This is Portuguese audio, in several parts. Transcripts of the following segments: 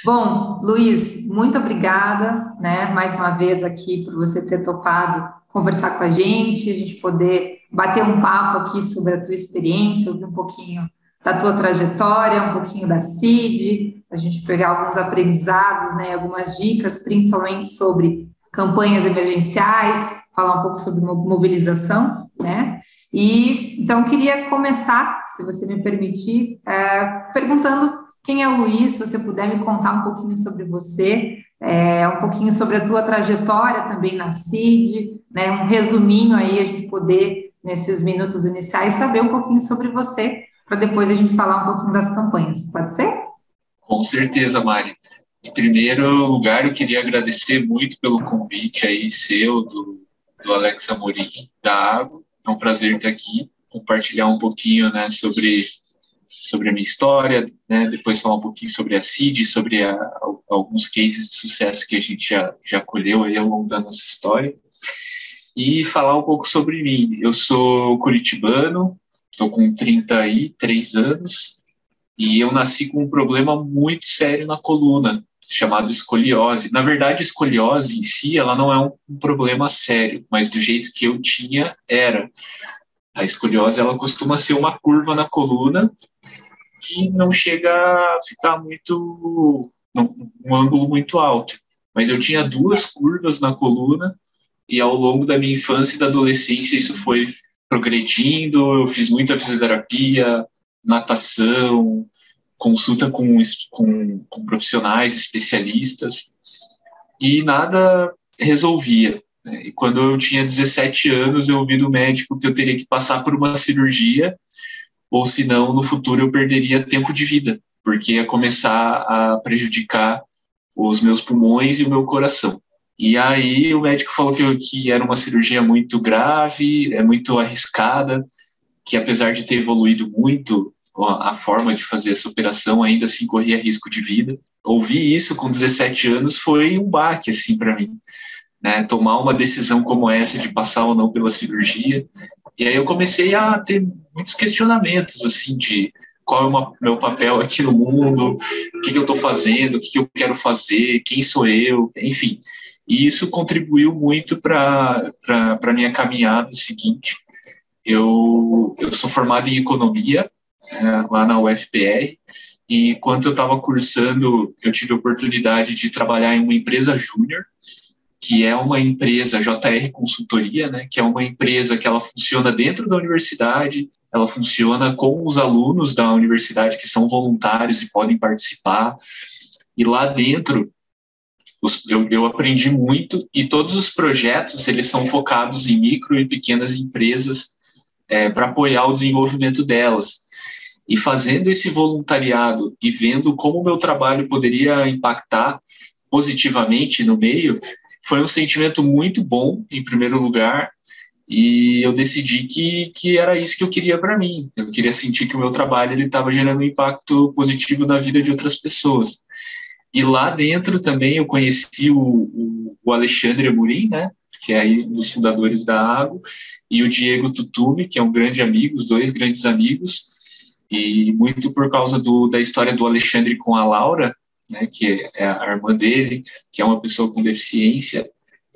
Bom, Luiz, muito obrigada, né, mais uma vez aqui por você ter topado conversar com a gente poder bater um papo aqui sobre a tua experiência, ouvir um pouquinho da tua trajetória, um pouquinho da CID, a gente pegar alguns aprendizados, né, algumas dicas, principalmente sobre campanhas emergenciais, falar um pouco sobre mobilização, né? E então queria começar, se você me permitir, perguntando quem é o Luiz, se você puder me contar um pouquinho sobre você, um pouquinho sobre a tua trajetória também na CID, né, um resuminho aí, a gente poder, nesses minutos iniciais, saber um pouquinho sobre você, para depois a gente falar um pouquinho das campanhas, pode ser? Com certeza, Mari. Em primeiro lugar, eu queria agradecer muito pelo convite aí seu, do Alex Amorim, da Água. É um prazer estar aqui, compartilhar um pouquinho, né, sobre a minha história, né, depois falar um pouquinho sobre a CID, sobre alguns cases de sucesso que a gente já colheu aí ao longo da nossa história, e falar um pouco sobre mim. Eu sou curitibano, estou com 33 anos, e eu nasci com um problema muito sério na coluna, chamado escoliose. Na verdade, a escoliose em si, ela não é um problema sério, mas do jeito que eu tinha, era. A escoliose, ela costuma ser uma curva na coluna que não chega a ficar muito, um ângulo muito alto. Mas eu tinha duas curvas na coluna e ao longo da minha infância e da adolescência isso foi progredindo, eu fiz muita fisioterapia, natação, consulta com profissionais, especialistas, e nada resolvia. Né? E quando eu tinha 17 anos, eu ouvi do médico que eu teria que passar por uma cirurgia, ou senão, no futuro, eu perderia tempo de vida, porque ia começar a prejudicar os meus pulmões e o meu coração. E aí o médico falou que era uma cirurgia muito grave, muito arriscada, que apesar de ter evoluído muito a forma de fazer essa operação, ainda assim corria risco de vida. Ouvir isso com 17 anos foi um baque assim para mim, né? Tomar uma decisão como essa de passar ou não pela cirurgia. E aí eu comecei a ter muitos questionamentos assim de qual é o meu papel aqui no mundo, o que eu estou fazendo, o que eu quero fazer, quem sou eu, enfim. E isso contribuiu muito para a minha caminhada seguinte. Eu sou formado em economia, lá na UFPR, e enquanto eu estava cursando, eu tive a oportunidade de trabalhar em uma empresa júnior, que é uma empresa JR Consultoria, né, que é uma empresa que ela funciona dentro da universidade, ela funciona com os alunos da universidade que são voluntários e podem participar, e lá dentro eu aprendi muito, e todos os projetos eles são focados em micro e pequenas empresas para apoiar o desenvolvimento delas. E fazendo esse voluntariado e vendo como o meu trabalho poderia impactar positivamente no meio, foi um sentimento muito bom, em primeiro lugar, e eu decidi que era isso que eu queria para mim. Eu queria sentir que o meu trabalho estava gerando um impacto positivo na vida de outras pessoas. E lá dentro também eu conheci o Alexandre Amorim, né, que é aí um dos fundadores da Água, e o Diego Tutumi, que é um grande amigo, os dois grandes amigos, e muito por causa da história do Alexandre com a Laura, né, que é a irmã dele, que é uma pessoa com deficiência,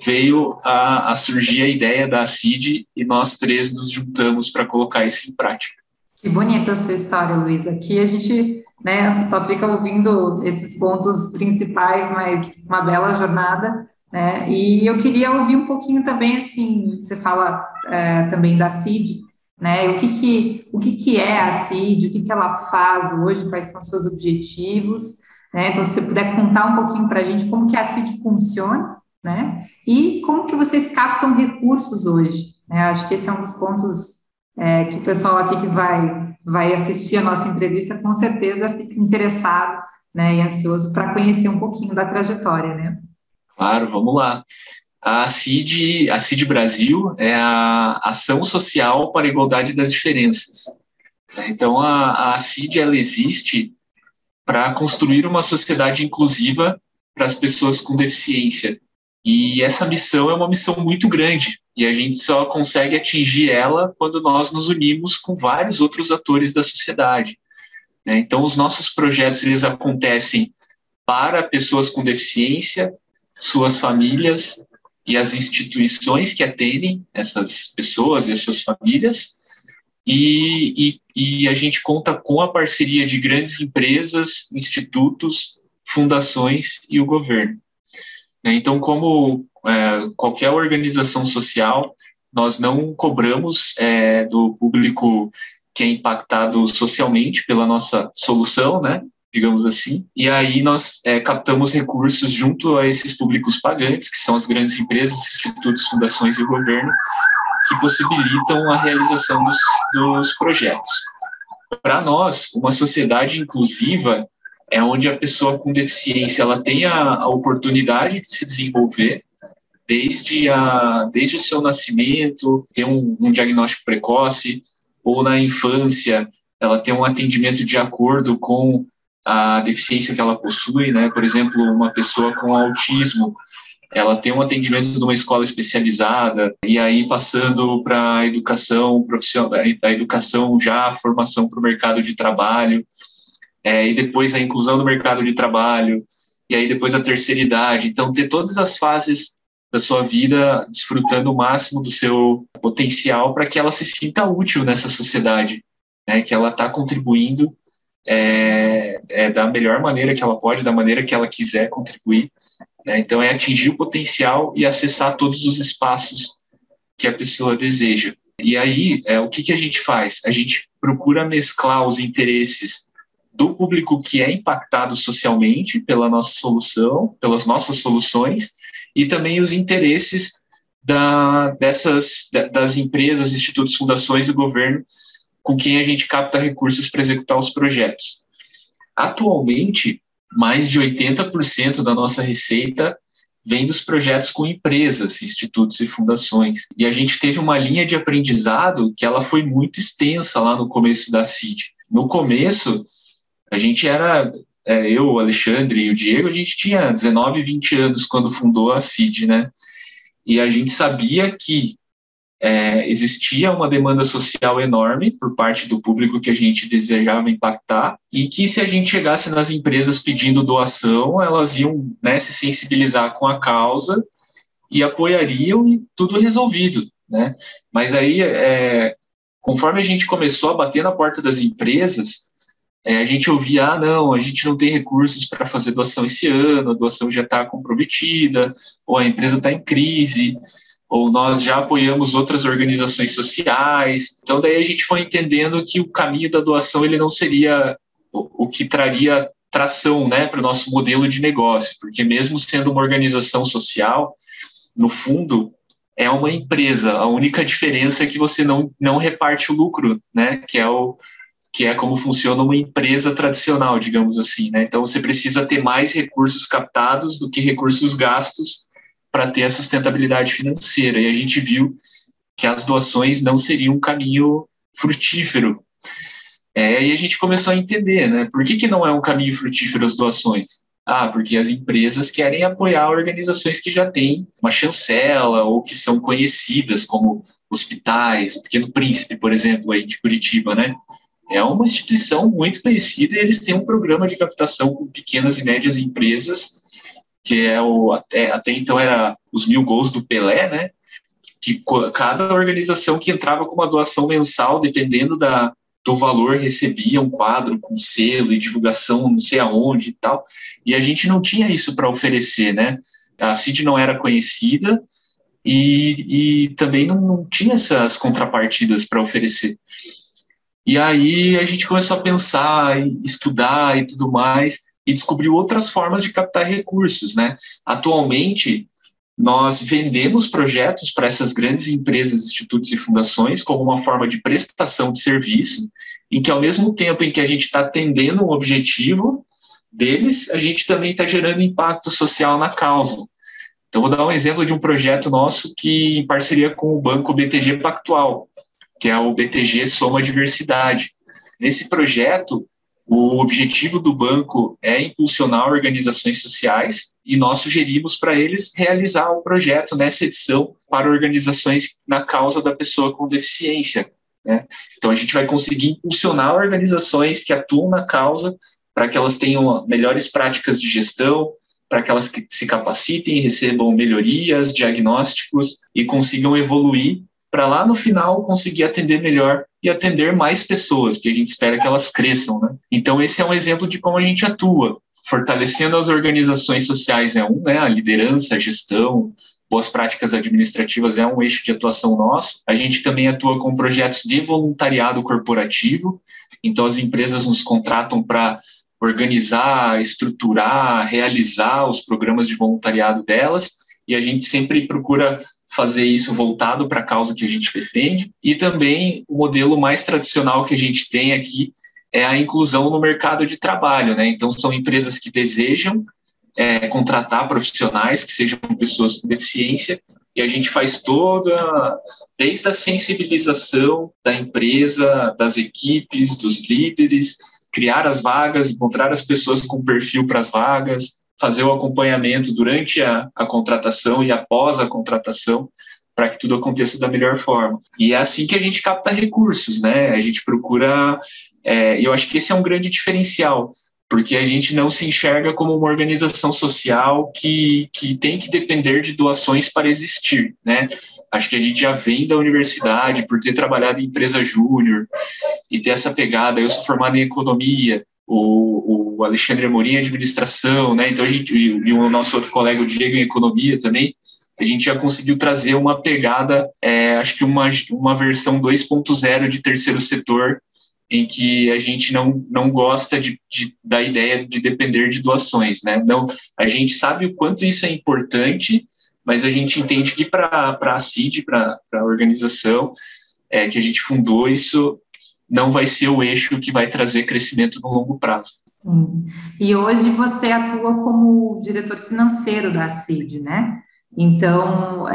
veio a surgir a ideia da CID e nós três nos juntamos para colocar isso em prática. Que bonita a sua história, Luiz. Aqui a gente, né, só fica ouvindo esses pontos principais, mas uma bela jornada, né? E eu queria ouvir um pouquinho também, assim, você fala também da CID, né? O que que é a CID, o que que ela faz hoje, quais são os seus objetivos, né? Então, se você puder contar um pouquinho para a gente como que a CID funciona, né? E como que vocês captam recursos hoje, né? Acho que esse é um dos pontos que o pessoal aqui que vai assistir a nossa entrevista com certeza fica interessado, né, e ansioso para conhecer um pouquinho da trajetória, né? Claro, vamos lá. A CID Brasil é a Ação Social para a Igualdade das Diferenças. Então, a CID ela existe para construir uma sociedade inclusiva para as pessoas com deficiência. E essa missão é uma missão muito grande, e a gente só consegue atingir ela quando nós nos unimos com vários outros atores da sociedade. Né? Então, os nossos projetos eles acontecem para pessoas com deficiência, suas famílias e as instituições que atendem essas pessoas e as suas famílias. E a gente conta com a parceria de grandes empresas, institutos, fundações e o governo. Então, como qualquer organização social, nós não cobramos do público que é impactado socialmente pela nossa solução, né, digamos assim, e aí nós captamos recursos junto a esses públicos pagantes, que são as grandes empresas, institutos, fundações e o governo, que possibilitam a realização dos projetos. Para nós, uma sociedade inclusiva é onde a pessoa com deficiência ela tem a oportunidade de se desenvolver desde o seu nascimento, ter um diagnóstico precoce, ou na infância ela ter um atendimento de acordo com a deficiência que ela possui, né? Por exemplo, uma pessoa com autismo, ela tem um atendimento de uma escola especializada, e aí passando para a educação profissional, a educação já, a formação para o mercado de trabalho, e depois a inclusão no mercado de trabalho, e aí depois a terceira idade. Então, ter todas as fases da sua vida desfrutando o máximo do seu potencial para que ela se sinta útil nessa sociedade, né? Que ela está contribuindo da melhor maneira que ela pode, da maneira que ela quiser contribuir. Então, é atingir o potencial e acessar todos os espaços que a pessoa deseja. E aí, o que a gente faz? A gente procura mesclar os interesses do público que é impactado socialmente pela nossa solução, pelas nossas soluções, e também os interesses das empresas, institutos, fundações e governo com quem a gente capta recursos para executar os projetos. Atualmente, mais de 80% da nossa receita vem dos projetos com empresas, institutos e fundações. E a gente teve uma linha de aprendizado que ela foi muito extensa lá no começo da CID. No começo, a gente eu, o Alexandre e o Diego, a gente tinha 19, 20 anos quando fundou a CID, né? E a gente sabia que existia uma demanda social enorme por parte do público que a gente desejava impactar, e que se a gente chegasse nas empresas pedindo doação, elas iam, né, se sensibilizar com a causa e apoiariam, e tudo resolvido, né? Mas aí, conforme a gente começou a bater na porta das empresas, a gente ouvia, não, a gente não tem recursos para fazer doação esse ano, a doação já está comprometida, ou a empresa está em crise, ou nós já apoiamos outras organizações sociais. Então, daí a gente foi entendendo que o caminho da doação ele não seria o que traria tração, né, para o nosso modelo de negócio, porque mesmo sendo uma organização social, no fundo, é uma empresa. A única diferença é que você não reparte o lucro, né, que é como funciona uma empresa tradicional, digamos assim, né? Então, você precisa ter mais recursos captados do que recursos gastos para ter a sustentabilidade financeira. E a gente viu que as doações não seriam um caminho frutífero. E a gente começou a entender, né? Por que não é um caminho frutífero as doações? Porque as empresas querem apoiar organizações que já têm uma chancela ou que são conhecidas, como hospitais, o Pequeno Príncipe, por exemplo, aí de Curitiba, né? É uma instituição muito conhecida, e eles têm um programa de captação com pequenas e médias empresas, que até então era os 1000 gols do Pelé, né? Que cada organização que entrava com uma doação mensal, dependendo do valor, recebia um quadro com selo e divulgação não sei aonde e tal, e a gente não tinha isso para oferecer, né? A CID não era conhecida e também não tinha essas contrapartidas para oferecer. E aí a gente começou a pensar, estudar e tudo mais, e descobriu outras formas de captar recursos, né? Atualmente, nós vendemos projetos para essas grandes empresas, institutos e fundações como uma forma de prestação de serviço, em que ao mesmo tempo em que a gente está atendendo um objetivo deles, a gente também está gerando impacto social na causa. Então, vou dar um exemplo de um projeto nosso que, em parceria com o banco BTG Pactual, que é o BTG Soma Diversidade. Nesse projeto, o objetivo do banco é impulsionar organizações sociais, e nós sugerimos para eles realizar o projeto nessa edição para organizações na causa da pessoa com deficiência, né? Então, a gente vai conseguir impulsionar organizações que atuam na causa para que elas tenham melhores práticas de gestão, para que elas se capacitem, recebam melhorias, diagnósticos e consigam evoluir para lá no final conseguir atender melhor e atender mais pessoas, porque a gente espera que elas cresçam, né? Então esse é um exemplo de como a gente atua, fortalecendo as organizações sociais né? A liderança, a gestão, boas práticas administrativas é um eixo de atuação nosso. A gente também atua com projetos de voluntariado corporativo, então as empresas nos contratam para organizar, estruturar, realizar os programas de voluntariado delas, e a gente sempre procura fazer isso voltado para a causa que a gente defende. E também o modelo mais tradicional que a gente tem aqui é a inclusão no mercado de trabalho, né? Então são empresas que desejam contratar profissionais que sejam pessoas com deficiência, e a gente faz desde a sensibilização da empresa, das equipes, dos líderes, criar as vagas, encontrar as pessoas com perfil para as vagas, fazer o acompanhamento durante a contratação e após a contratação, para que tudo aconteça da melhor forma. E é assim que a gente capta recursos, né? A gente procura, eu acho que esse é um grande diferencial, porque a gente não se enxerga como uma organização social que tem que depender de doações para existir, né? Acho que a gente já vem da universidade, por ter trabalhado em empresa júnior e ter essa pegada. Eu sou formado em economia, o Alexandre Amorim em administração, né? Então a gente, e o nosso outro colega, o Diego, em economia também, a gente já conseguiu trazer uma pegada, acho que uma versão 2.0 de terceiro setor, em que a gente não gosta da ideia de depender de doações, né? Não, a gente sabe o quanto isso é importante, mas a gente entende que para a CID, para a organização que a gente fundou, isso não vai ser o eixo que vai trazer crescimento no longo prazo. Sim. E hoje você atua como diretor financeiro da CID, né? Então,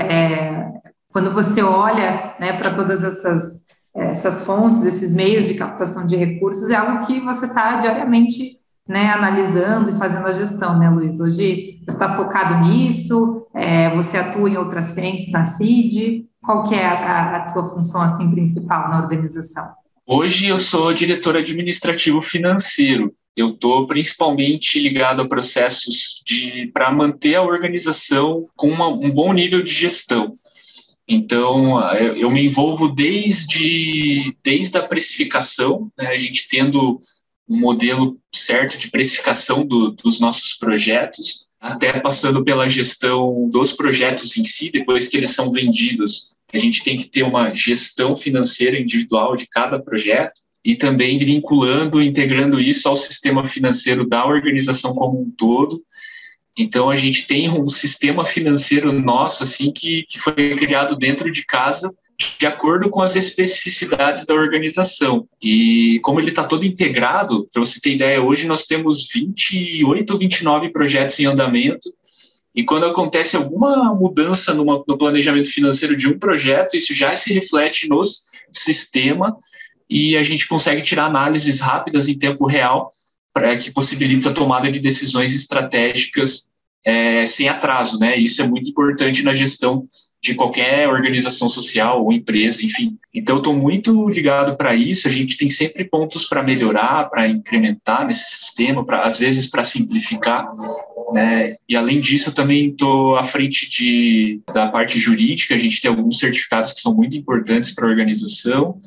quando você olha, né, para todas essas fontes, esses meios de captação de recursos, é algo que você está diariamente, né, analisando e fazendo a gestão, né, Luiz? Hoje você está focado nisso, você atua em outras frentes na CID, qual que é a tua função, assim, principal na organização? Hoje eu sou diretor administrativo financeiro. Eu estou principalmente ligado a processos para manter a organização com um bom nível de gestão. Então, eu me envolvo desde a precificação, né, a gente tendo um modelo certo de precificação dos nossos projetos, até passando pela gestão dos projetos em si, depois que eles são vendidos. A gente tem que ter uma gestão financeira individual de cada projeto e também vinculando, integrando isso ao sistema financeiro da organização como um todo. Então, a gente tem um sistema financeiro nosso, assim, que foi criado dentro de casa, de acordo com as especificidades da organização. E como ele está todo integrado, para você ter ideia, hoje nós temos 28 ou 29 projetos em andamento, e quando acontece alguma mudança no planejamento financeiro de um projeto, isso já se reflete no sistema e a gente consegue tirar análises rápidas em tempo real que possibilita a tomada de decisões estratégicas sem atraso, né? Isso é muito importante na gestão de qualquer organização social ou empresa, enfim. Então, eu estou muito ligado para isso. A gente tem sempre pontos para melhorar, para incrementar nesse sistema, às vezes para simplificar, né? E, além disso, eu também estou à frente da parte jurídica. A gente tem alguns certificados que são muito importantes para a organização.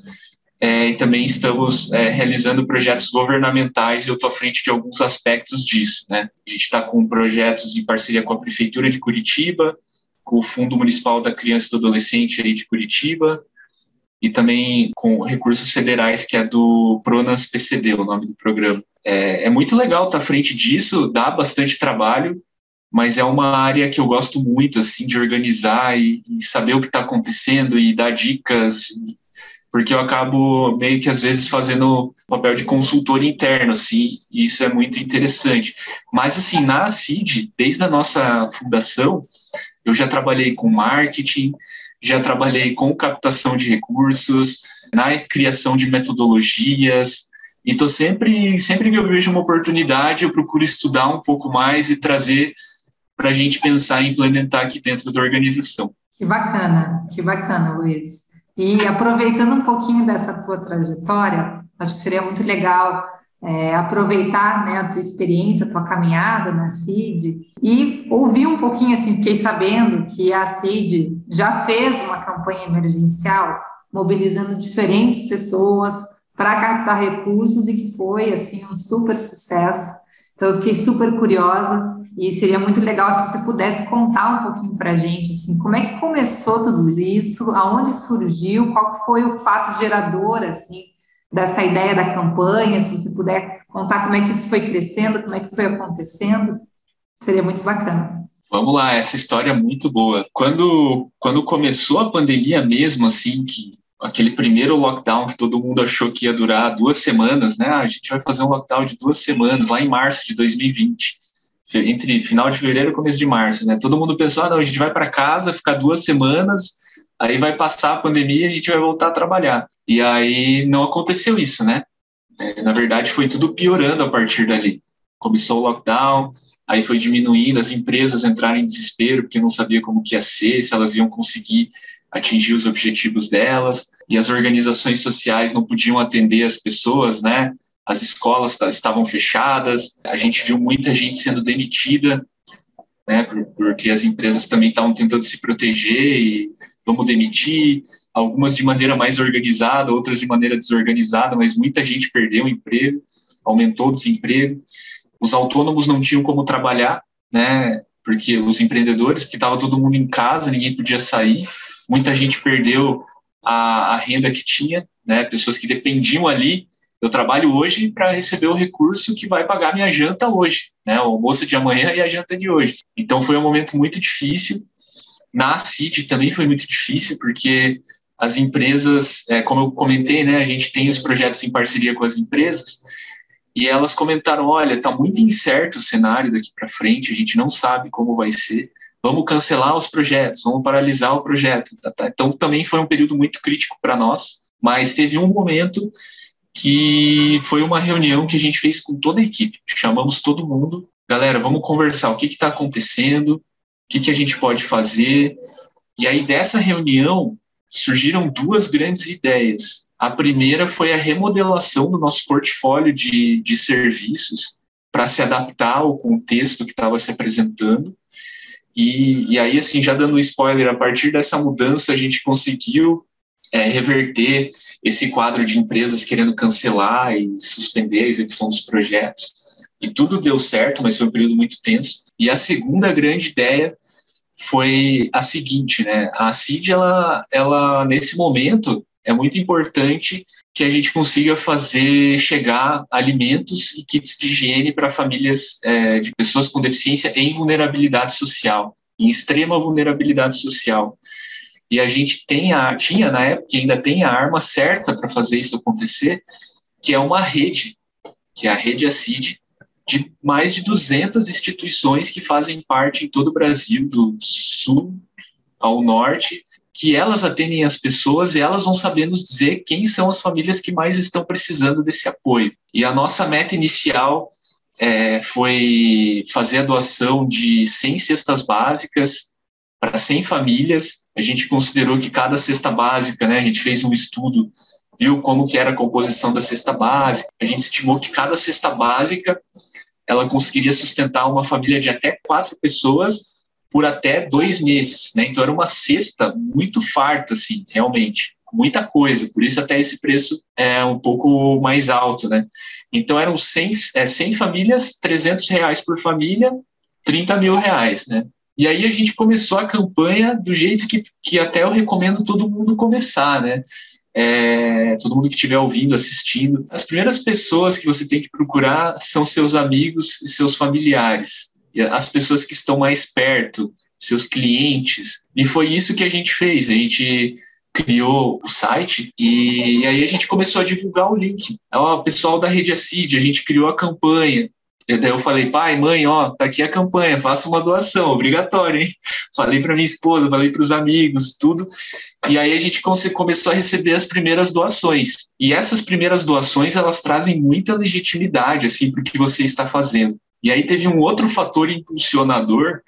E também estamos realizando projetos governamentais e eu estou à frente de alguns aspectos disso, né? A gente está com projetos em parceria com a Prefeitura de Curitiba, com o Fundo Municipal da Criança e do Adolescente aí de Curitiba e também com recursos federais, que é do Pronas PCD, o nome do programa. É muito legal estar à frente disso, dá bastante trabalho, mas é uma área que eu gosto muito, assim, de organizar e saber o que está acontecendo e dar dicas, porque eu acabo meio que às vezes fazendo papel de consultor interno, assim, e isso é muito interessante. Mas, assim, na CID, desde a nossa fundação, eu já trabalhei com marketing, já trabalhei com captação de recursos, na criação de metodologias, e tô sempre que eu vejo uma oportunidade, eu procuro estudar um pouco mais e trazer para a gente pensar e implementar aqui dentro da organização. Que bacana, Luiz. E aproveitando um pouquinho dessa tua trajetória, acho que seria muito legal aproveitar, né, a tua experiência, a tua caminhada na CID e ouvir um pouquinho, assim, fiquei sabendo que a CID já fez uma campanha emergencial mobilizando diferentes pessoas para captar recursos e que foi, assim, um super sucesso. Então, eu fiquei super curiosa e seria muito legal se você pudesse contar um pouquinho para a gente, assim, como é que começou tudo isso, aonde surgiu, qual foi o fato gerador, assim, dessa ideia da campanha, se você puder contar como é que isso foi crescendo, como é que foi acontecendo, seria muito bacana. Vamos lá, essa história é muito boa. Quando começou a pandemia mesmo, assim, que aquele primeiro lockdown que todo mundo achou que ia durar 2 semanas, né? A gente vai fazer um lockdown de 2 semanas, lá em março de 2020, entre final de fevereiro e começo de março, né? Todo mundo pensou, não, a gente vai para casa, ficar 2 semanas, aí vai passar a pandemia e a gente vai voltar a trabalhar. E aí não aconteceu isso, né? Na verdade, foi tudo piorando a partir dali. Começou o lockdown, aí foi diminuindo, as empresas entraram em desespero porque não sabia como que ia ser, se elas iam conseguir atingir os objetivos delas, e as organizações sociais não podiam atender as pessoas, né? As escolas estavam fechadas, a gente viu muita gente sendo demitida, né? Porque as empresas também estavam tentando se proteger e vamos demitir, algumas de maneira mais organizada, outras de maneira desorganizada, mas muita gente perdeu o emprego, aumentou o desemprego. Os autônomos não tinham como trabalhar, né? Porque os empreendedores, porque estava todo mundo em casa, ninguém podia sair, muita gente perdeu a renda que tinha, né? Pessoas que dependiam ali. Eu trabalho hoje para receber o recurso que vai pagar minha janta hoje, né? O almoço de amanhã e a janta de hoje. Então foi um momento muito difícil. Na CID também foi muito difícil, porque as empresas, como eu comentei, né? A gente tem os projetos em parceria com as empresas, e elas comentaram, olha, está muito incerto o cenário daqui para frente, a gente não sabe como vai ser, vamos cancelar os projetos, vamos paralisar o projeto. Tá? Então, também foi um período muito crítico para nós, mas teve um momento que foi uma reunião que a gente fez com toda a equipe, chamamos todo mundo, galera, vamos conversar, o que está acontecendo, o que a gente pode fazer, e aí dessa reunião surgiram duas grandes ideias. A primeira foi a remodelação do nosso portfólio de serviços para se adaptar ao contexto que estava se apresentando. E aí, assim, já dando um spoiler, a partir dessa mudança a gente conseguiu reverter esse quadro de empresas querendo cancelar e suspender a execução dos projetos. E tudo deu certo, mas foi um período muito tenso. E a segunda grande ideia foi a seguinte, né? A CID, ela nesse momento, é muito importante que a gente consiga fazer chegar alimentos e kits de higiene para famílias de pessoas com deficiência em vulnerabilidade social, em extrema vulnerabilidade social. E a gente tinha na época, ainda tem a arma certa para fazer isso acontecer, que é uma rede, que é a Rede ACID, de mais de 200 instituições que fazem parte em todo o Brasil, do sul ao norte, que elas atendem as pessoas e elas vão saber nos dizer quem são as famílias que mais estão precisando desse apoio. E a nossa meta inicial foi fazer a doação de 100 cestas básicas para 100 famílias. A gente considerou que cada cesta básica, né, a gente fez um estudo, viu como que era a composição da cesta básica, a gente estimou que cada cesta básica ela conseguiria sustentar uma família de até 4 pessoas por até 2 meses, né? Então era uma cesta muito farta, assim, realmente, muita coisa, por isso até esse preço é um pouco mais alto, né? Então eram 100 famílias, R$300 por família, R$30 mil, né? E aí a gente começou a campanha do jeito que até eu recomendo todo mundo começar, né? Todo mundo que estiver ouvindo, assistindo, as primeiras pessoas que você tem que procurar são seus amigos e seus familiares, e as pessoas que estão mais perto, seus clientes, e foi isso que a gente fez, a gente criou o site e aí a gente começou a divulgar o link. O pessoal da Rede ACID, a gente criou a campanha. E daí eu falei, pai, mãe, tá aqui a campanha, faça uma doação, obrigatório, hein? Falei para minha esposa, falei para os amigos, tudo. E aí a gente começou a receber as primeiras doações. E essas primeiras doações, elas trazem muita legitimidade, assim, para o que você está fazendo. E aí teve um outro fator impulsionador,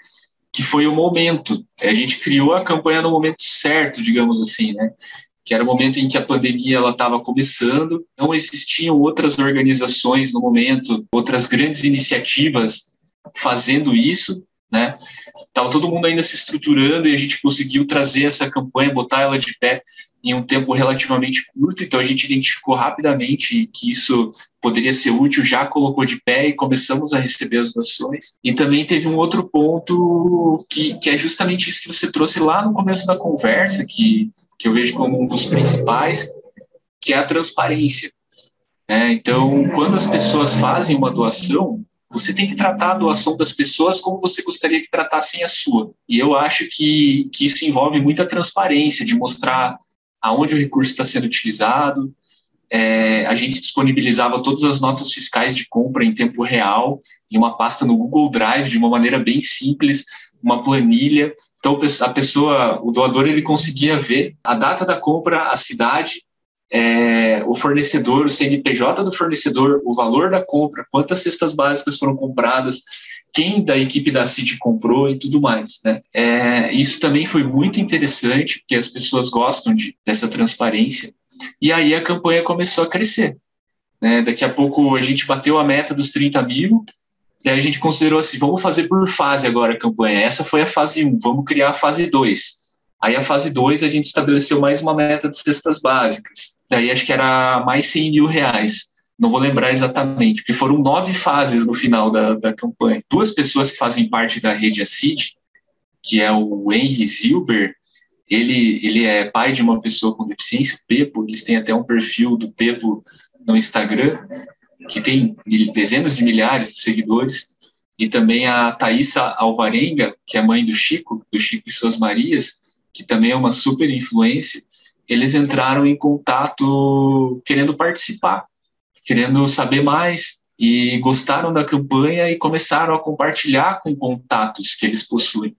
que foi o momento. A gente criou a campanha no momento certo, digamos assim, né? que era o momento em que a pandemia estava começando, não existiam outras organizações no momento, outras grandes iniciativas fazendo isso, né? Estava todo mundo ainda se estruturando e a gente conseguiu trazer essa campanha, botar ela de pé em um tempo relativamente curto, então a gente identificou rapidamente que isso poderia ser útil, já colocou de pé e começamos a receber as doações. E também teve um outro ponto que é justamente isso que você trouxe lá no começo da conversa, que eu vejo como um dos principais, que é a transparência. Então, quando as pessoas fazem uma doação, você tem que tratar a doação das pessoas como você gostaria que tratassem a sua. E eu acho que isso envolve muita transparência, de mostrar aonde o recurso está sendo utilizado. A gente disponibilizava todas as notas fiscais de compra em tempo real, em uma pasta no Google Drive, de uma maneira bem simples, uma planilha. Então, a pessoa, o doador, ele conseguia ver a data da compra, a cidade, o fornecedor, o CNPJ do fornecedor, o valor da compra, quantas cestas básicas foram compradas, quem da equipe da CID comprou e tudo mais, né? Isso também foi muito interessante, porque as pessoas gostam dessa transparência. E aí a campanha começou a crescer, né? Daqui a pouco a gente bateu a meta dos 30 mil, e aí a gente considerou assim, vamos fazer por fase agora a campanha. Essa foi a fase 1, vamos criar a fase 2. Aí a fase 2 a gente estabeleceu mais uma meta de cestas básicas. Daí acho que era mais 100 mil reais. Não vou lembrar exatamente, porque foram 9 fases no final da campanha. 2 pessoas que fazem parte da rede ACID, que é o Henry Zilber, ele é pai de uma pessoa com deficiência, o Pepo, eles têm até um perfil do Pepo no Instagram, que tem dezenas de milhares de seguidores, e também a Thaísa Alvarenga, que é mãe do Chico e Suas Marias, que também é uma super influência. Eles entraram em contato querendo participar, querendo saber mais, e gostaram da campanha e começaram a compartilhar com contatos que eles possuem,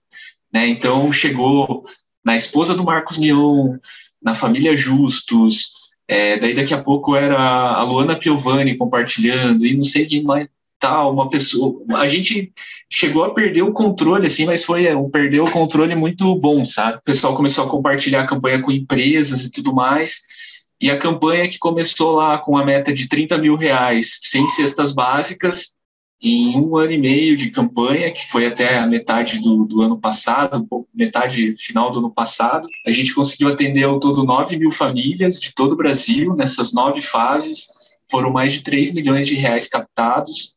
né? Então chegou na esposa do Marcos Mion, na família Justus, daí daqui a pouco era a Luana Piovani compartilhando, e não sei quem mais, tal, uma pessoa. A gente chegou a perder o controle, assim, mas foi perder o controle muito bom, sabe? O pessoal começou a compartilhar a campanha com empresas e tudo mais, e a campanha que começou lá com a meta de 30 mil reais, 100 cestas básicas, em 1 ano e meio de campanha, que foi até a metade do ano passado, metade final do ano passado, a gente conseguiu atender ao todo 9 mil famílias de todo o Brasil, nessas 9 fases, foram mais de 3 milhões de reais captados.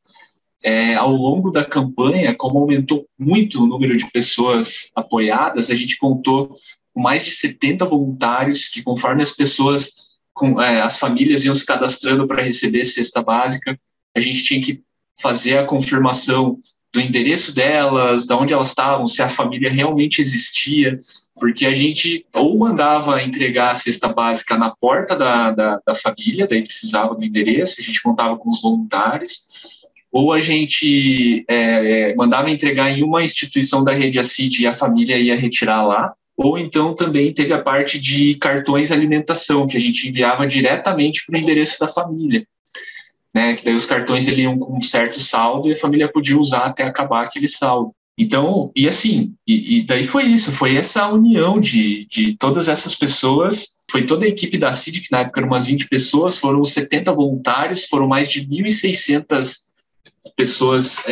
Ao longo da campanha, como aumentou muito o número de pessoas apoiadas, a gente contou com mais de 70 voluntários que, conforme as pessoas, as famílias iam se cadastrando para receber cesta básica, a gente tinha que fazer a confirmação do endereço delas, de onde elas estavam, se a família realmente existia, porque a gente ou mandava entregar a cesta básica na porta da família, daí precisava do endereço, a gente contava com os voluntários, ou a gente mandava entregar em uma instituição da rede ACID e a família ia retirar lá, ou então também teve a parte de cartões alimentação, que a gente enviava diretamente para o endereço da família, né, que daí os cartões iam com um certo saldo e a família podia usar até acabar aquele saldo. Então, e assim, e daí foi isso, foi essa união de todas essas pessoas, foi toda a equipe da CID, que na época eram umas 20 pessoas, foram 70 voluntários, foram mais de 1.600 pessoas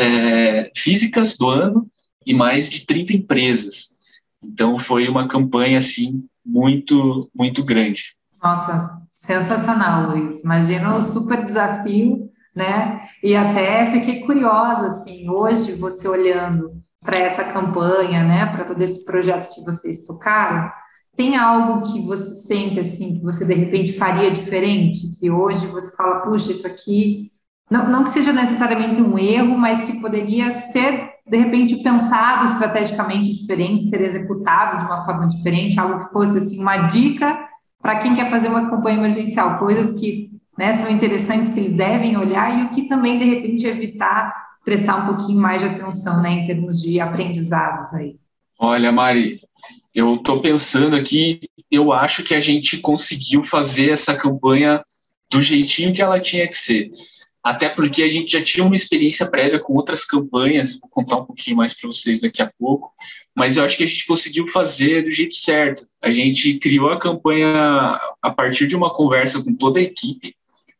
físicas doando e mais de 30 empresas. Então, foi uma campanha, assim, muito, muito grande. Nossa, sensacional, Luiz. Imagina o super desafio, né? E até fiquei curiosa, assim, hoje você olhando para essa campanha, né, para todo esse projeto que vocês tocaram, tem algo que você sente, assim, que você de repente faria diferente? Que hoje você fala, puxa, isso aqui, não que seja necessariamente um erro, mas que poderia ser, de repente, pensado estrategicamente diferente, ser executado de uma forma diferente, algo que fosse, assim, uma dica para quem quer fazer uma campanha emergencial, coisas que, né, são interessantes que eles devem olhar e o que também, de repente, evitar prestar um pouquinho mais de atenção, né, em termos de aprendizados aí. Olha, Mari, eu estou pensando aqui, eu acho que a gente conseguiu fazer essa campanha do jeitinho que ela tinha que ser. até porque a gente já tinha uma experiência prévia com outras campanhas, vou contar um pouquinho mais para vocês daqui a pouco, mas eu acho que a gente conseguiu fazer do jeito certo. A gente criou a campanha a partir de uma conversa com toda a equipe,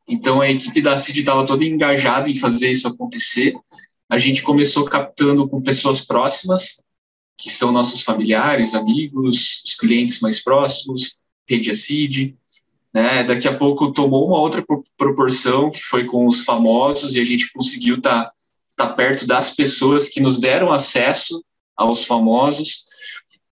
então a equipe da CID estava toda engajada em fazer isso acontecer. A gente começou captando com pessoas próximas, que são nossos familiares, amigos, os clientes mais próximos, rede CID, né? Daqui a pouco tomou uma outra proporção, que foi com os famosos, e a gente conseguiu estar perto das pessoas que nos deram acesso aos famosos,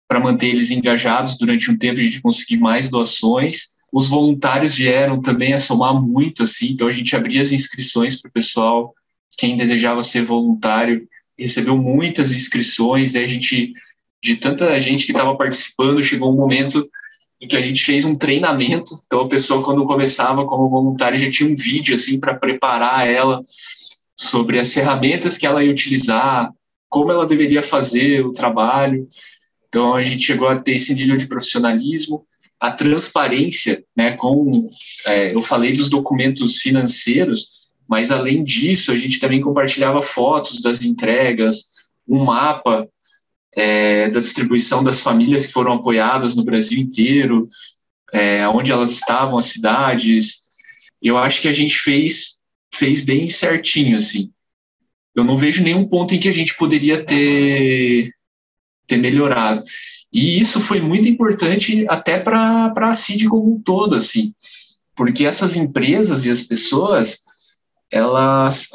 para manter eles engajados durante um tempo, a gente conseguir mais doações. Os voluntários vieram também a somar muito, assim, então a gente abria as inscrições para o pessoal, quem desejava ser voluntário, recebeu muitas inscrições, daí a gente, de tanta gente que estava participando, chegou um momento em que a gente fez um treinamento, então a pessoa, quando começava como voluntária, já tinha um vídeo, assim, para preparar ela sobre as ferramentas que ela ia utilizar, como ela deveria fazer o trabalho. Então, a gente chegou a ter esse nível de profissionalismo, a transparência, né, eu falei dos documentos financeiros, mas, além disso, a gente também compartilhava fotos das entregas, um mapa da distribuição das famílias que foram apoiadas no Brasil inteiro, onde elas estavam, as cidades. Eu acho que a gente fez bem certinho, assim. Eu não vejo nenhum ponto em que a gente poderia ter melhorado. E isso foi muito importante até para a CID como um todo, assim, porque essas empresas e as pessoas,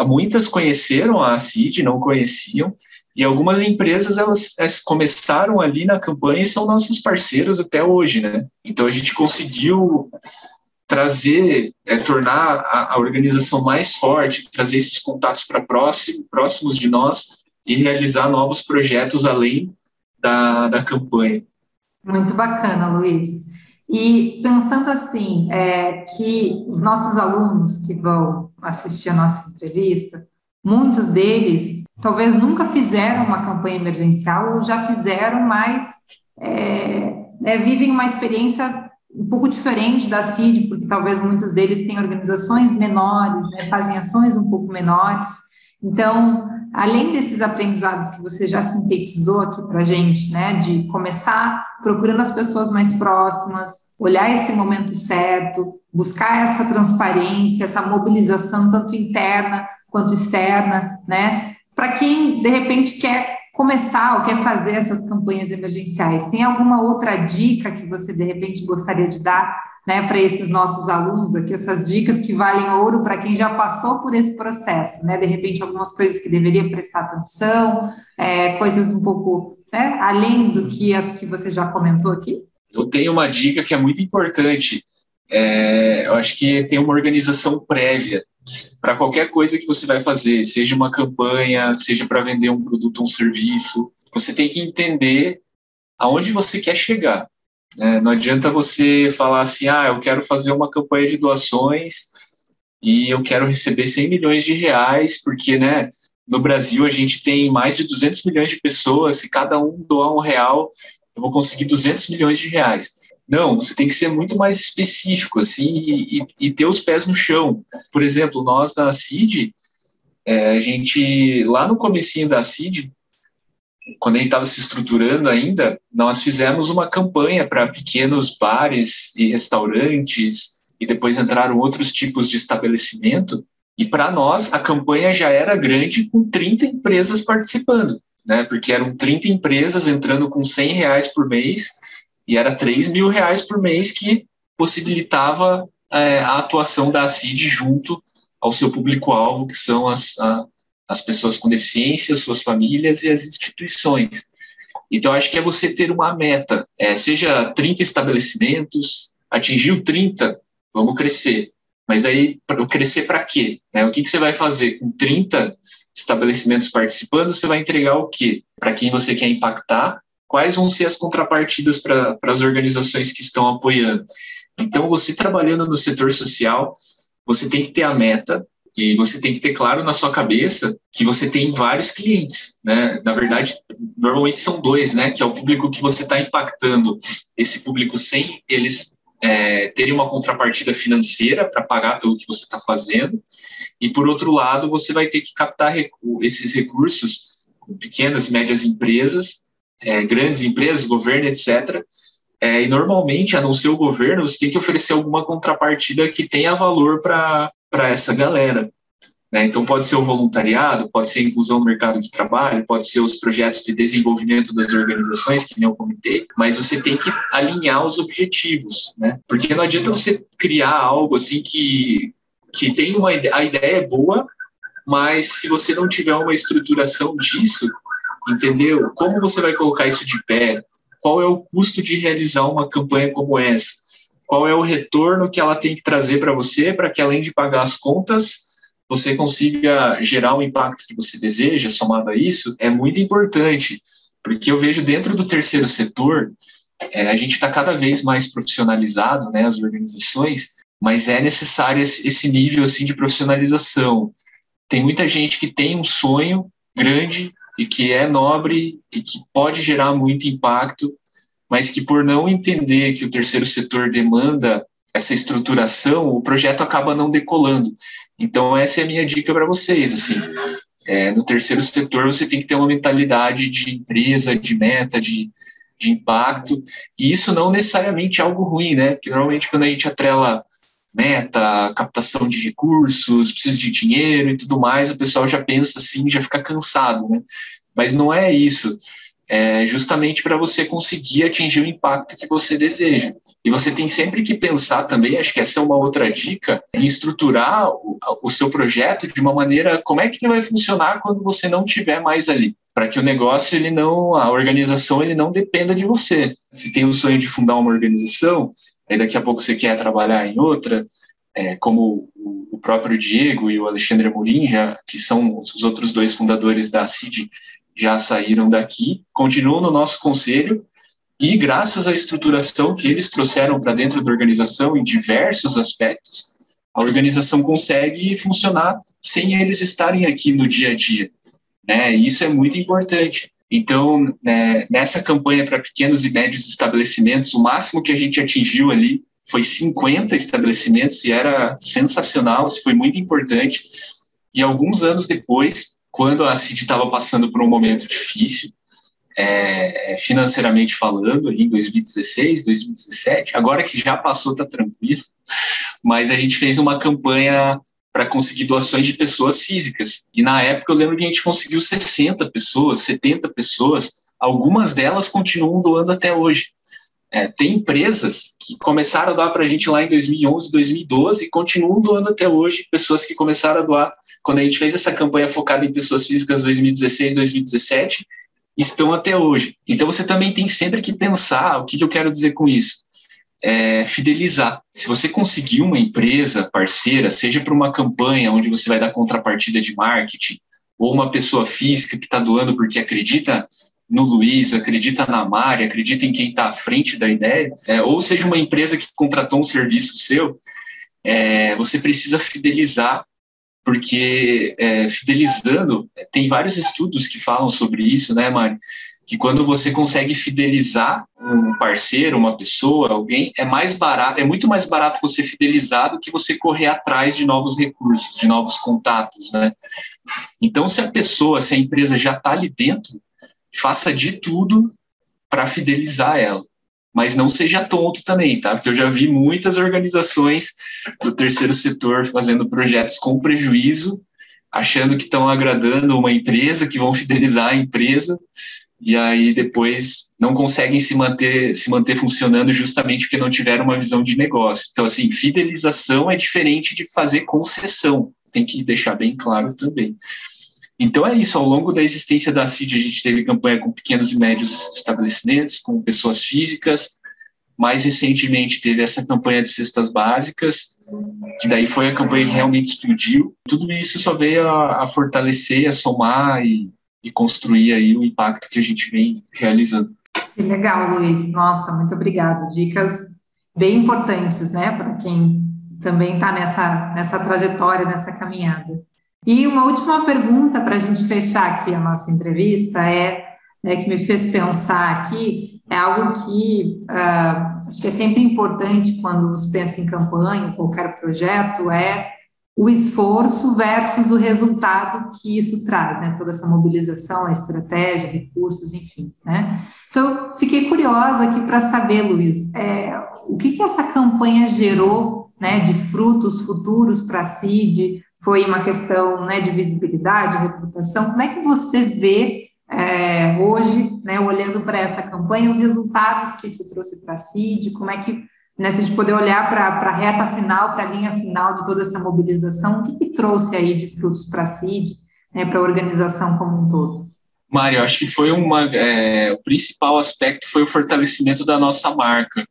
muitas conheceram a CID, não conheciam, e algumas empresas, elas começaram ali na campanha e são nossos parceiros até hoje, né? Então, a gente conseguiu trazer, tornar a organização mais forte, trazer esses contatos para próximos de nós e realizar novos projetos além da campanha. Muito bacana, Luiz. E pensando assim, que os nossos alunos que vão assistir a nossa entrevista, muitos deles talvez nunca fizeram uma campanha emergencial ou já fizeram, mas vivem uma experiência um pouco diferente da CID, porque talvez muitos deles têm organizações menores, né, fazem ações um pouco menores. Então, além desses aprendizados que você já sintetizou aqui para a gente, né, de começar procurando as pessoas mais próximas, olhar esse momento certo, buscar essa transparência, essa mobilização tanto interna quanto externa, né, para quem, de repente, quer começar ou quer fazer essas campanhas emergenciais. Tem alguma outra dica que você, de repente, gostaria de dar, né, para esses nossos alunos aqui, essas dicas que valem ouro para quem já passou por esse processo, né, de repente algumas coisas que deveria prestar atenção, coisas um pouco, né, além do que as que você já comentou aqui? Eu tenho uma dica que é muito importante, eu acho que tem uma organização prévia para qualquer coisa que você vai fazer, seja uma campanha, seja para vender um produto ou um serviço, você tem que entender aonde você quer chegar. Não adianta você falar assim, eu quero fazer uma campanha de doações e eu quero receber 100 milhões de reais, porque, né, no Brasil a gente tem mais de 200 milhões de pessoas, se cada um doar R$1, eu vou conseguir 200 milhões de reais. Não, você tem que ser muito mais específico, assim, e ter os pés no chão. Por exemplo, nós da CID, a gente, lá no comecinho da CID, quando a gente estava se estruturando ainda, nós fizemos uma campanha para pequenos bares e restaurantes, e depois entraram outros tipos de estabelecimento, e para nós a campanha já era grande, com 30 empresas participando, né? Porque eram 30 empresas entrando com R$100 por mês, e era R$3.000 por mês que possibilitava a atuação da CID junto ao seu público-alvo, que são as pessoas com deficiência, suas famílias e as instituições. Então, acho que é você ter uma meta, seja 30 estabelecimentos, atingiu 30, vamos crescer. Mas daí, crescer para quê? O que você vai fazer? Com 30 estabelecimentos participando, você vai entregar o quê? Para quem você quer impactar? Quais vão ser as contrapartidas para as organizações que estão apoiando? Então, você trabalhando no setor social, você tem que ter a meta, e você tem que ter claro na sua cabeça que você tem vários clientes, né? Na verdade, normalmente são dois, né? Que é o público que você está impactando. Esse público sem eles terem uma contrapartida financeira para pagar pelo que você está fazendo, e, por outro lado, você vai ter que captar esses recursos com pequenas e médias empresas, grandes empresas, governo, etc., e normalmente, a não ser o governo, você tem que oferecer alguma contrapartida que tenha valor para essa galera. Né? Então, pode ser o voluntariado, pode ser a inclusão no mercado de trabalho, pode ser os projetos de desenvolvimento das organizações, que nem eu comentei, mas você tem que alinhar os objetivos, né? Porque não adianta você criar algo assim que tem a ideia é boa, mas se você não tiver uma estruturação disso, entendeu? Como você vai colocar isso de pé? Qual é o custo de realizar uma campanha como essa? Qual é o retorno que ela tem que trazer para você, para que, além de pagar as contas, você consiga gerar o impacto que você deseja? Somado a isso, é muito importante, porque eu vejo dentro do terceiro setor, a gente está cada vez mais profissionalizado, né, as organizações, mas é necessário esse nível assim, de profissionalização. Tem muita gente que tem um sonho grande e que é nobre e que pode gerar muito impacto, mas que, por não entender que o terceiro setor demanda essa estruturação, o projeto acaba não decolando. Então, essa é a minha dica para vocês. Assim, no terceiro setor, você tem que ter uma mentalidade de empresa, de meta, de impacto, e isso não necessariamente é algo ruim, né? Porque normalmente quando a gente atrela meta, captação de recursos, precisa de dinheiro e tudo mais, o pessoal já pensa assim, já fica cansado, né? Mas não é isso. É justamente para você conseguir atingir o impacto que você deseja. E você tem sempre que pensar também, acho que essa é uma outra dica, em estruturar o seu projeto de uma maneira, como é que ele vai funcionar quando você não estiver mais ali? Para que o negócio, a organização, ele não dependa de você. Se tem o sonho de fundar uma organização, aí daqui a pouco você quer trabalhar em outra, como o próprio Diego e o Alexandre Amorim, que são os outros dois fundadores da CID, já saíram daqui, continuam no nosso conselho, e graças à estruturação que eles trouxeram para dentro da organização em diversos aspectos, a organização consegue funcionar sem eles estarem aqui no dia a dia. Né? E isso é muito importante. Então, nessa campanha para pequenos e médios estabelecimentos, o máximo que a gente atingiu ali foi 50 estabelecimentos, e era sensacional, isso foi muito importante. E alguns anos depois, quando a CID estava passando por um momento difícil, financeiramente falando, ali em 2016, 2017, agora que já passou, está tranquilo, mas a gente fez uma campanha para conseguir doações de pessoas físicas. E na época eu lembro que a gente conseguiu 60 pessoas, 70 pessoas, algumas delas continuam doando até hoje. Tem empresas que começaram a doar para a gente lá em 2011, 2012 e continuam doando até hoje, pessoas que começaram a doar quando a gente fez essa campanha focada em pessoas físicas 2016, 2017, estão até hoje. Então você também tem sempre que pensar, o que eu quero dizer com isso? Fidelizar. Se você conseguir uma empresa parceira, seja para uma campanha onde você vai dar contrapartida de marketing, ou uma pessoa física que está doando porque acredita no Luiz, acredita na Mari, acredita em quem está à frente da ideia, ou seja uma empresa que contratou um serviço seu, você precisa fidelizar, porque fidelizando, tem vários estudos que falam sobre isso, né, Mari? Que quando você consegue fidelizar um parceiro, uma pessoa, alguém, é muito mais barato você fidelizar do que você correr atrás de novos recursos, de novos contatos, né? Então, se a empresa já está ali dentro, faça de tudo para fidelizar ela. Mas não seja tonto também, tá? Porque eu já vi muitas organizações do terceiro setor fazendo projetos com prejuízo, achando que estão agradando uma empresa, que vão fidelizar a empresa, e aí depois não conseguem se manter funcionando justamente porque não tiveram uma visão de negócio. Então, assim, fidelização é diferente de fazer concessão, tem que deixar bem claro também. Então é isso, ao longo da existência da CID, a gente teve campanha com pequenos e médios estabelecimentos, com pessoas físicas, mais recentemente teve essa campanha de cestas básicas, que daí foi a campanha que realmente explodiu. Tudo isso só veio a fortalecer, a somar e construir aí o impacto que a gente vem realizando. Que legal, Luiz. Nossa, muito obrigada. Dicas bem importantes, né, para quem também está nessa trajetória, nessa caminhada. E uma última pergunta para a gente fechar aqui a nossa entrevista é né, que me fez pensar aqui, é algo que acho que é sempre importante quando se pensa em campanha, qualquer projeto, é o esforço versus o resultado que isso traz, né? Toda essa mobilização, a estratégia, recursos, enfim, né? Então, fiquei curiosa aqui para saber, Luiz, o que essa campanha gerou, né, de frutos futuros para a CID? Foi uma questão, né, de visibilidade, reputação? Como é que você vê hoje, né, olhando para essa campanha, os resultados que isso trouxe para a CID? Como é que, né, se a gente poder olhar para a reta final, para a linha final de toda essa mobilização, o que trouxe aí de frutos para a CID, né, para a organização como um todo? Mário, acho que foi o principal aspecto foi o fortalecimento da nossa marca.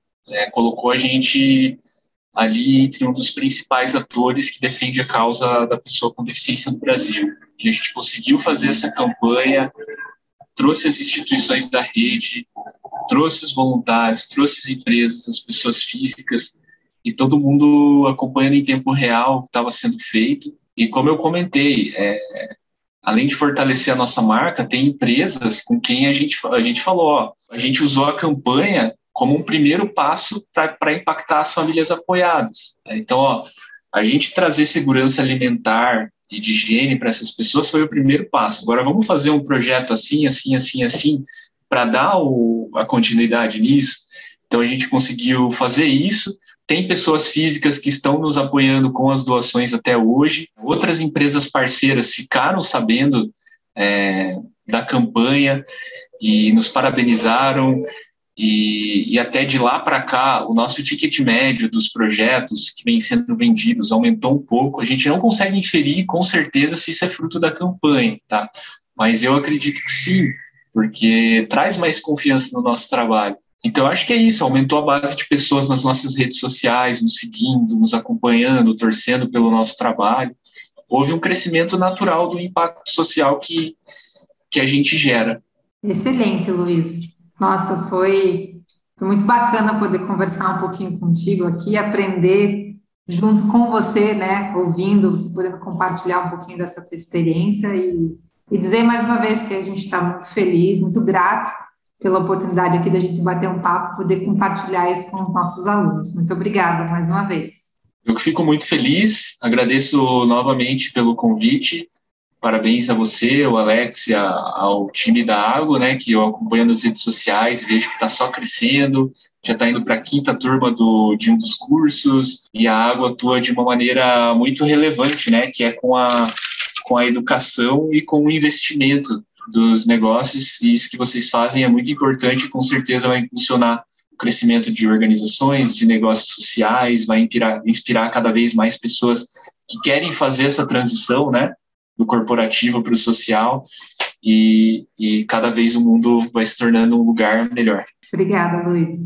Colocou a gente ali entre um dos principais atores que defende a causa da pessoa com deficiência no Brasil. Que a gente conseguiu fazer essa campanha, trouxe as instituições da rede, trouxe os voluntários, trouxe as empresas, as pessoas físicas, e todo mundo acompanhando em tempo real o que estava sendo feito. E como eu comentei, além de fortalecer a nossa marca, tem empresas com quem a gente falou, ó, a gente usou a campanha como um primeiro passo para impactar as famílias apoiadas. Então, ó, a gente trazer segurança alimentar e de higiene para essas pessoas foi o primeiro passo. Agora vamos fazer um projeto assim, assim, assim, assim, para dar a continuidade nisso. Então a gente conseguiu fazer isso. Tem pessoas físicas que estão nos apoiando com as doações até hoje. Outras empresas parceiras ficaram sabendo da campanha e nos parabenizaram. E até de lá para cá, o nosso ticket médio dos projetos que vem sendo vendidos aumentou um pouco. A gente não consegue inferir com certeza se isso é fruto da campanha, tá? Mas eu acredito que sim, porque traz mais confiança no nosso trabalho. Então, acho que é isso, aumentou a base de pessoas nas nossas redes sociais, nos seguindo, nos acompanhando, torcendo pelo nosso trabalho. Houve um crescimento natural do impacto social que a gente gera. Excelente, Luiz. Nossa, foi muito bacana poder conversar um pouquinho contigo aqui, aprender junto com você, né, ouvindo, você podendo compartilhar um pouquinho dessa tua experiência e dizer mais uma vez que a gente está muito feliz, muito grato pela oportunidade aqui da gente bater um papo, poder compartilhar isso com os nossos alunos. Muito obrigada mais uma vez. Eu fico muito feliz, agradeço novamente pelo convite. Parabéns a você, ao Alex, ao time da Água, né, que eu acompanho nas redes sociais, vejo que está só crescendo, já está indo para a 5ª turma de um dos cursos, e a Água atua de uma maneira muito relevante, né, que é com a educação e com o investimento dos negócios, e isso que vocês fazem é muito importante e com certeza vai impulsionar o crescimento de organizações, de negócios sociais, vai inspirar cada vez mais pessoas que querem fazer essa transição, né, do corporativo para o social, e cada vez o mundo vai se tornando um lugar melhor. Obrigada, Luiz.